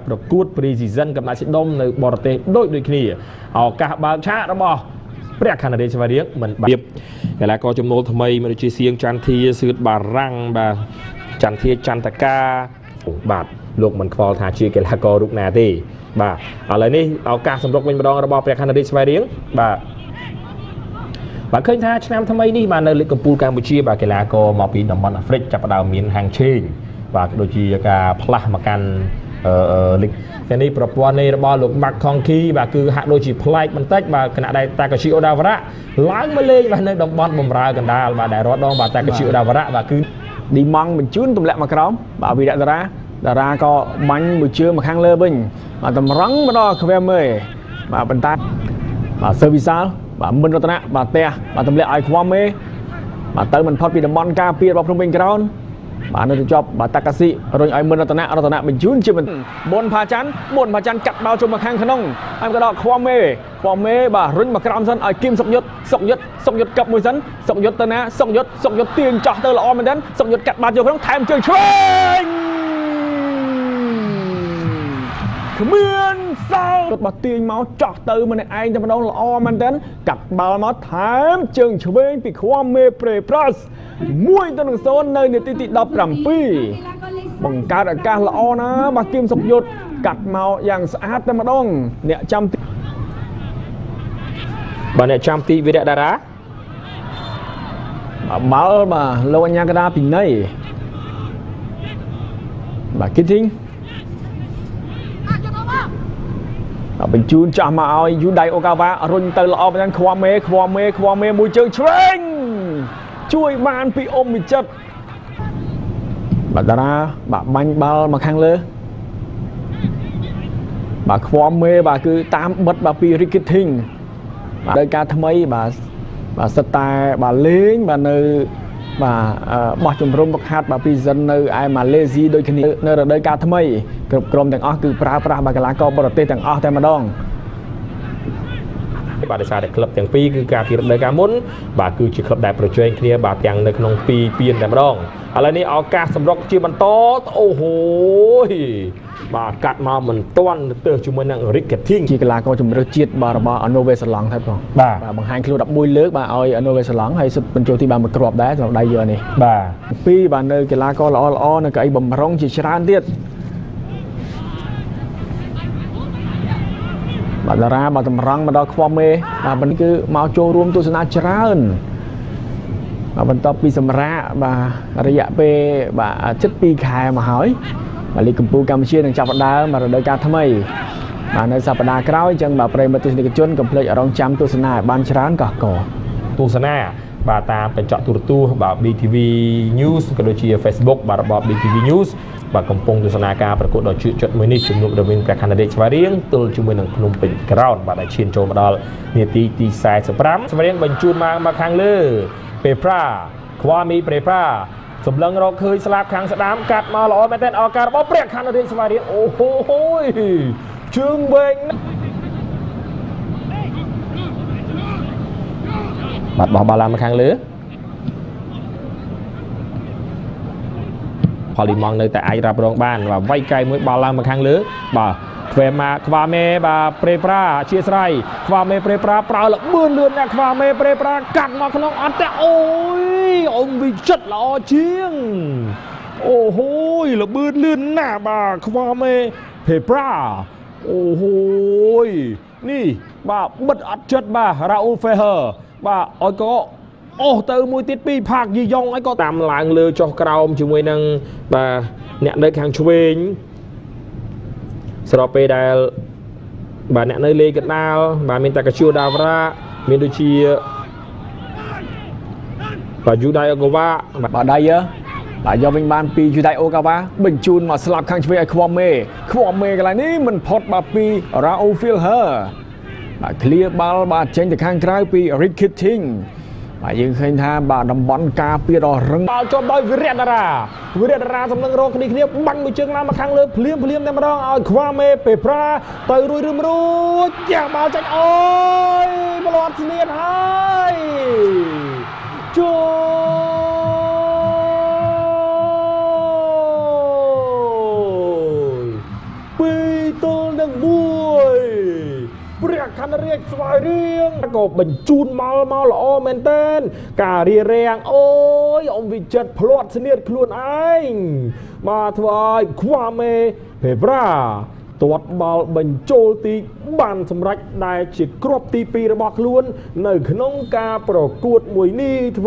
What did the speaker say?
ប្រកួត Pre-season កំណត់ដុំនៅបរទេសដូចគ្នាឱកាសបើកឆាករបស់ព្រះខណ្ឌរាជស្វារៀងមិនបាត់កីឡាករចំណូលថ្មីមានដូចជាសៀងចន្ទធាសឿតបារាំងបាទចន្ទធាចន្ទកាបាទលោកមិនខ្វល់ថាជាកីឡាកររូបណាទេបាទឥឡូវនេះឱកាសសម្រុកវិញម្ដងរបស់ព្រះខណ្ឌរាជស្វារៀងបាទឃើញថាឆ្នាំថ្មីនេះបាទនៅលីកកំពូលកម្ពុជាបាទកីឡាករមកពីតំបន់អាហ្វ្រិកចាប់ផ្ដើមមានហាងឆេងបាទដូចជាការផ្លាស់មកកាន់លីកតែនេះប្រព័ន្ធនៃរបស់លោកម៉ាក់ខងគីបាទគឺហាក់ដូចជាប្លែកបន្តិចបាទគណៈដែលតាកាឈីអូដាវរៈឡើងមកលេងបាទនៅតំបន់បំរើកណ្ដាលបាទដែលរត់ដងបាទតាកាឈីអូដាវរៈបាទគឺឌីម៉ង់បញ្ជូនទម្លាក់មកក្រោមបាទវីរៈតារាក៏បាញ់មួយជើងមកខាងលើវិញបាទតម្រង់មកដល់ខ្វែមេបាទបន្តបាទសឺវិសាលបាទមិនរតនៈបាទផ្ទះបាទទម្លាក់ឲ្យខ្វមេបាទទៅមិនផុតពីតំបន់ការពាររបស់ភ្នំពេញក្រោនបាទនៅទៅជាប់បាទតាកាស៊ីរុញឲ្យមិនរតនៈបញ្ជូនជាបនផាច័ន្ទកាត់បាល់ចូលមកខាងក្នុងហើយក៏ដល់ខ្វមេបាទរុញមកក្រោមសិនឲ្យគឹមសុកយុទ្ធកាប់មួយសិនសុកយុទ្ធទៅណាសុកយុទ្ធទាញចោះទៅល្អមែនទែនសុកយុទ្ធកាត់បាល់ចូលក្នុងថែមជើងឆ្វេងគ្មានសោតរបស់ទាញមកចោះទៅម្នាក់ឯងតែម្ដងល្អមែនទែនកាត់បាល់មកថែមជើងឆ្វេងពីខ្វមេប្រេប្រាស់1-0នៅនាទីទី17បង្កើតឱកាសល្អណាបាទគឹមសុកយុទ្ធកាត់មកយ៉ាងស្អាតតែម្ដងអ្នកចាំទីវីរៈតារាបាល់បាទលោកអញ្ញាកដាពីណីបាទគីធីងបញ្ជូនចាស់មកឲ្យយូដៃអូកាវ៉ារុញទៅល្អមែនខ្វមេមួយជើងឆ្វេងជួយបានពីអ៊ុំវិចិត្របាទតារាបាទបាញ់បាល់មកខាងលើបាទខ្វមេបាទគឺតាមបិទបាទពីរីគីធីងបាទដោយការថ្មីបាទសិតតែបាទលេងបាទនៅបាទបោះជំរំវឹកហាត់បាទពីសិននៅឯម៉ាឡេស៊ីដូចគ្នានៅរដូវកាលថ្មីគ្រប់ក្រុមទាំងអស់គឺប្រើប្រាស់បាទកីឡាករបរទេសទាំងអស់តែម្ដងបាទដោយសារតែក្លឹបទាំងពីរគឺការពីរដូវកាលមុនបាទគឺជាក្លឹបដែលប្រជែងគ្នាបាទទាំងនៅក្នុងពីរពានតែម្ដងឥឡូវនេះឱកាសសម្រុកជាបន្តអូហូយបាទកាត់មកមិនទាន់ទៅជាមួយនឹង Ricketing ជាកីឡាករជម្រើសជាតិបាទរបស់ Anove Salong ថែបងបាទបង្ហាញខ្លួន11លើកបាទឲ្យ Anove Salong ហើយសិតបញ្ចូលទីបានមួយគ្រាប់ដែរសម្រាប់ដៃយកនេះបាទពីរបាទនៅកីឡាករល្អនៅកៅអីបំរុងជាច្រើនទៀតបាទតារាបាទតម្រង់មកដល់ខ្វមេបាទនេះគឺមកចូលរួមទស្សនាច្រើនបាទបន្ទាប់ពីសម្រាប់បាទរយៈពេលបាទជិត2ខែមកហើយបាទលីកកំពូលកម្ពុជានឹងចាប់ផ្ដើមរដូវកាលថ្មីបាទនៅសប្តាហ៍ក្រោយអញ្ចឹងបាទប្រិយមិត្តទស្សនិកជនកុំភ្លេចរងចាំទស្សនាឲ្យបានច្រើនកកទស្សនាបាទតាមកញ្ចក់ទូរទស្សន៍បាទ BTV News ក៏ដូចជា Facebook បាទរបស់ BTV News បាទកំពុងទស្សនាការប្រកួតដ៏ជឿជិតមួយនេះជំនួបរវាងព្រះខណ្ឌរាជស្វារៀងទល់ជាមួយនឹងភ្នំពេញក្រោនបាទដែលឈានចូលមកដល់នាទីទី45ស្វារៀងបញ្ជូនមកខាងលើពេប្រាខ្វមីពេប្រាសម្លឹងរកឃើញស្លាប់ខាងស្ដាមកាត់មកល្អមែនទែនឱកាសរបស់ព្រះខណ្ឌរាជស្វារៀងអូហូយជើងវែងបាត់បោះបាល់ឡើងមកខាងលើផលីម៉ង់នៅតែអាចរ៉ាប់រងបានបាទវាយកែមួយបាល់ឡើងមកខាងលើបាទខ្វាមេបាទប្រេប្រាអធិស្ឋានខ្វាមេប្រេប្រាប្រើល្បឿនលឿនណាស់ខ្វាមេប្រេប្រាកាត់មកក្នុងអត់ទេអូយអ៊ំវិចិត្រល្អជាងអូហូយល្បឿនលឿនណាស់បាទខ្វាមេប្រេប្រាអូហូយនេះបាទបិទអត់ចិត្តបាទរ៉ាអ៊ូលហ្វេហឺបាទឲ្យក៏អូទៅមួយទៀតពីផាកយីយ៉ុងឲ្យក៏តាមឡើងលើចុះក្រោមជាមួយនឹងបាទអ្នកនៅខាងឆ្វេងស្របពេលដែលបាទអ្នកនៅលេខកណ្ដាលបាទមានតាកាឈូដាវរ៉ាមានដូចជាបាទយូដៃអូកាវ៉ាបាទដៃបាទយកវិញបានពីយូដៃអូកាវ៉ាបញ្ជូនមកស្លាប់ខាងឆ្វេងឲ្យខ្វមេកន្លែងនេះមិនផុតបាទពីរ៉ាអូហ្វីលហឺបាទឃ្លៀបាល់បាទចេញទៅខាងក្រៅពី Ricketing បាទយើងឃើញថាបាទតំបន់ការពារដ៏រឹងបាល់ជាប់ដោយវីរៈតារាសម្លឹងរកគ្នាបាញ់មួយជើងឡើងមកខាងលើភ្លាមតែម្ដងឲ្យខ្វាមេពេប្រាទៅរួចចាក់បាល់ចាញ់អូយប្លត់ស្នៀតហើយចូល2 ទល់នឹង1ព្រះខ័នរាជស្វាយរៀងក៏បញ្ជូនមកល្អមែនតើការរៀបរៀងអូយអ៊ំវិចិត្រភ្លាត់ស្នៀតខ្លួនឯងមកធ្វើឲ្យខ្វាមេពេប្រាទាត់បាល់បញ្ចូលទីបានសម្រេចដែលជាគ្រាប់ទី2របស់ខ្លួននៅក្នុងការប្រកួតមួយនេះ